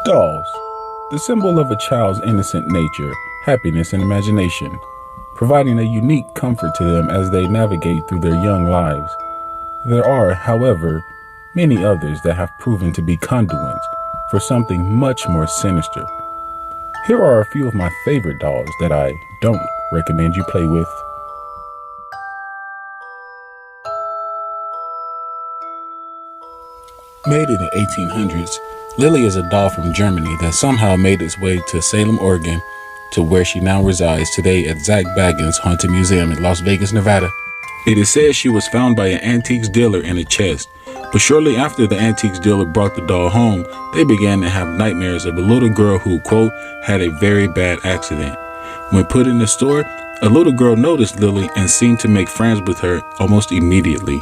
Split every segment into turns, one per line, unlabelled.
Dolls, the symbol of a child's innocent nature, happiness, and imagination, providing a unique comfort to them as they navigate through their young lives. There are, however, many others that have proven to be conduits for something much more sinister. Here are a few of my favorite dolls that I don't recommend you play with. Made in the 1800s, Lily is a doll from Germany that somehow made its way to Salem, Oregon, to where she now resides today at Zach Bagans' Haunted Museum in Las Vegas, Nevada. It is said she was found by an antiques dealer in a chest, but shortly after the antiques dealer brought the doll home, they began to have nightmares of a little girl who, quote, had a very bad accident. When put in the store, a little girl noticed Lily and seemed to make friends with her almost immediately.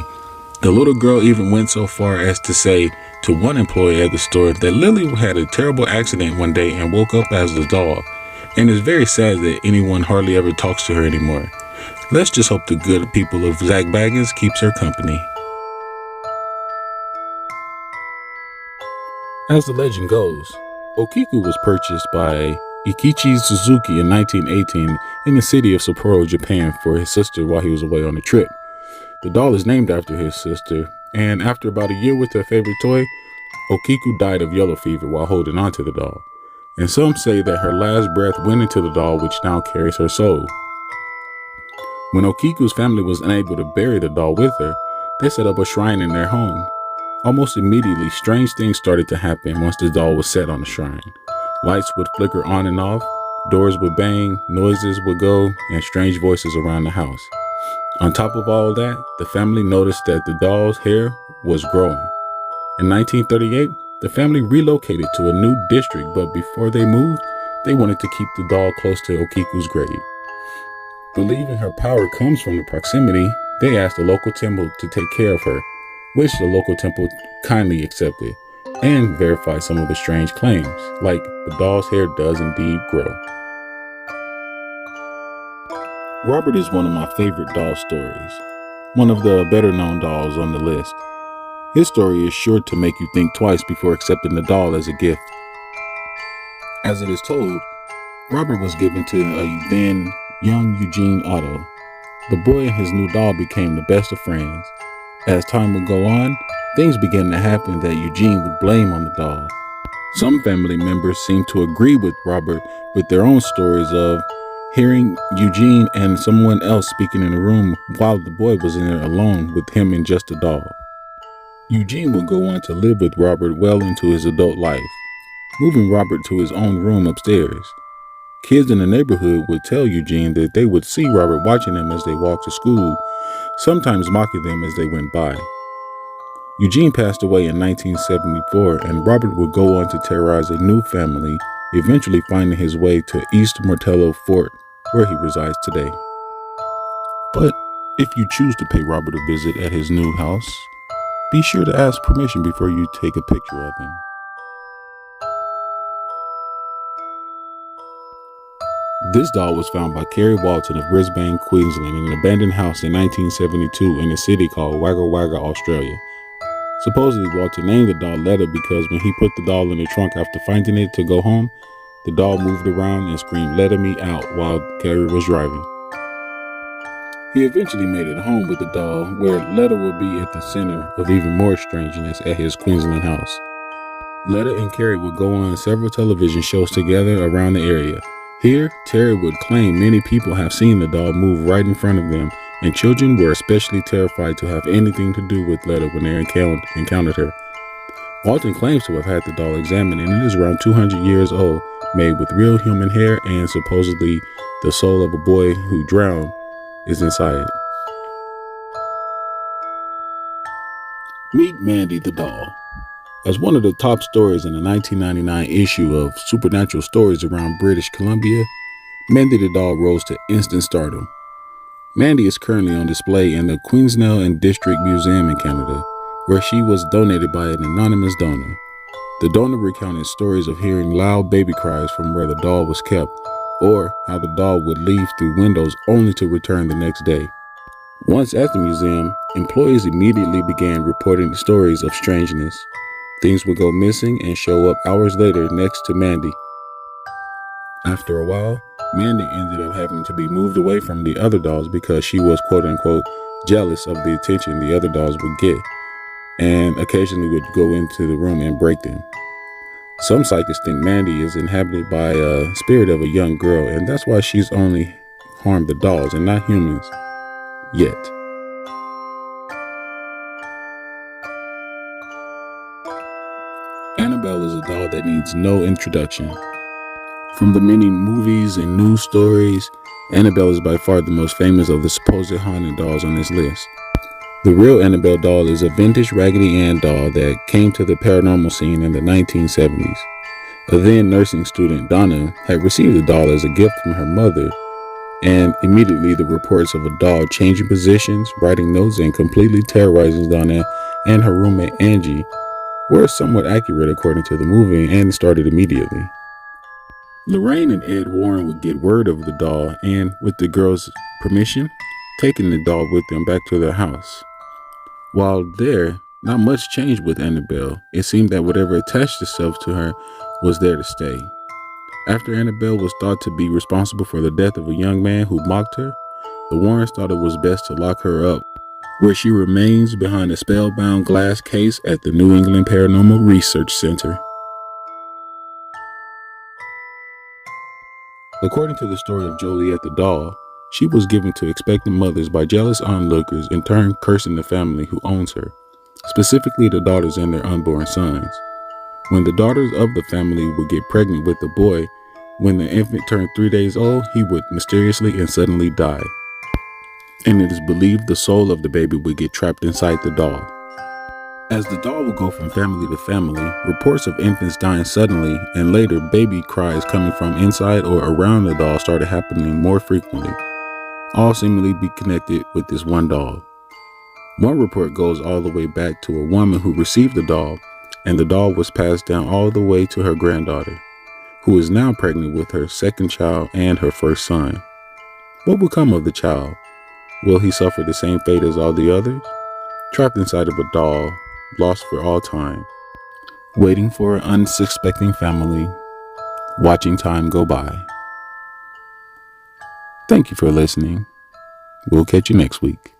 The little girl even went so far as to say to one employee at the store that Lily had a terrible accident one day and woke up as a doll, and it's very sad that anyone hardly ever talks to her anymore. Let's just hope the good people of Zach Baggins keeps her company. As the legend goes, Okiku was purchased by Ikichi Suzuki in 1918 in the city of Sapporo, Japan for his sister while he was away on a trip. The doll is named after his sister, and after about a year with her favorite toy, Okiku died of yellow fever while holding on to the doll, and some say that her last breath went into the doll, which now carries her soul. When Okiku's family was unable to bury the doll with her, they set up a shrine in their home. Almost immediately, strange things started to happen once the doll was set on the shrine. Lights would flicker on and off, doors would bang, noises would go, and strange voices around the house. On top of all that, the family noticed that the doll's hair was growing. In 1938, the family relocated to a new district, but before they moved, they wanted to keep the doll close to Okiku's grave. Believing her power comes from the proximity, they asked the local temple to take care of her, which the local temple kindly accepted, and verified some of the strange claims, like the doll's hair does indeed grow. Robert is one of my favorite doll stories, one of the better known dolls on the list. His story is sure to make you think twice before accepting the doll as a gift. As it is told, Robert was given to a then young Eugene Otto. The boy and his new doll became the best of friends. As time would go on, things began to happen that Eugene would blame on the doll. Some family members seemed to agree with Robert with their own stories of hearing Eugene and someone else speaking in a room while the boy was in there alone with him and just a doll. Eugene would go on to live with Robert well into his adult life, moving Robert to his own room upstairs. Kids in the neighborhood would tell Eugene that they would see Robert watching them as they walked to school, sometimes mocking them as they went by. Eugene passed away in 1974, and Robert would go on to terrorize a new family, eventually finding his way to East Martello Fort, where he resides today. But if you choose to pay Robert a visit at his new house, be sure to ask permission before you take a picture of him. This doll was found by Carrie Walton of Brisbane, Queensland, in an abandoned house in 1972 in a city called Wagga Wagga, Australia. Supposedly, Walton named the doll Letta because when he put the doll in the trunk after finding it to go home, the doll moved around and screamed, "Letta me out," while Carrie was driving. He eventually made it home with the doll, where Letta would be at the center of even more strangeness at his Queensland house. Letta and Carrie would go on several television shows together around the area. Here, Terry would claim many people have seen the doll move right in front of them, and children were especially terrified to have anything to do with Letta when they encountered her. Walton claims to have had the doll examined, and it is around 200 years old, made with real human hair, and supposedly the soul of a boy who drowned is inside it. Meet Mandy the doll. As one of the top stories in the 1999 issue of Supernatural Stories around British Columbia, Mandy the doll rose to instant stardom. Mandy is currently on display in the Queensnell and District Museum in Canada, where she was donated by an anonymous donor. The donor recounted stories of hearing loud baby cries from where the doll was kept, or how the doll would leave through windows only to return the next day. Once at the museum, employees immediately began reporting the stories of strangeness. Things would go missing and show up hours later next to Mandy. After a while, Mandy ended up having to be moved away from the other dolls because she was quote unquote jealous of the attention the other dolls would get, and occasionally would go into the room and break them. Some psychics think Mandy is inhabited by a spirit of a young girl, and that's why she's only harmed the dolls and not humans. Yet. Annabelle is a doll that needs no introduction. From the many movies and news stories, Annabelle is by far the most famous of the supposed haunted dolls on this list. The real Annabelle doll is a vintage Raggedy Ann doll that came to the paranormal scene in the 1970s. A then nursing student, Donna, had received the doll as a gift from her mother, and immediately the reports of a doll changing positions, writing notes, and completely terrorizing Donna and her roommate Angie were somewhat accurate according to the movie, and started immediately. Lorraine and Ed Warren would get word of the doll and, with the girls' permission, taking the doll with them back to their house. While there, not much changed with Annabelle. It seemed that whatever attached itself to her was there to stay. After Annabelle was thought to be responsible for the death of a young man who mocked her, the Warrens thought it was best to lock her up, where she remains behind a spellbound glass case at the New England Paranormal Research Center. According to the story of Joliet the doll, she was given to expectant mothers by jealous onlookers, in turn cursing the family who owns her, specifically the daughters and their unborn sons. When the daughters of the family would get pregnant with the boy, when the infant turned 3 days old, he would mysteriously and suddenly die. And it is believed the soul of the baby would get trapped inside the doll. As the doll would go from family to family, reports of infants dying suddenly and later baby cries coming from inside or around the doll started happening more frequently, all seemingly be connected with this one doll. One report goes all the way back to a woman who received the doll, and the doll was passed down all the way to her granddaughter, who is now pregnant with her second child and her first son. What will come of the child? Will he suffer the same fate as all the others? Trapped inside of a doll, lost for all time, waiting for an unsuspecting family, watching time go by. Thank you for listening. We'll catch you next week.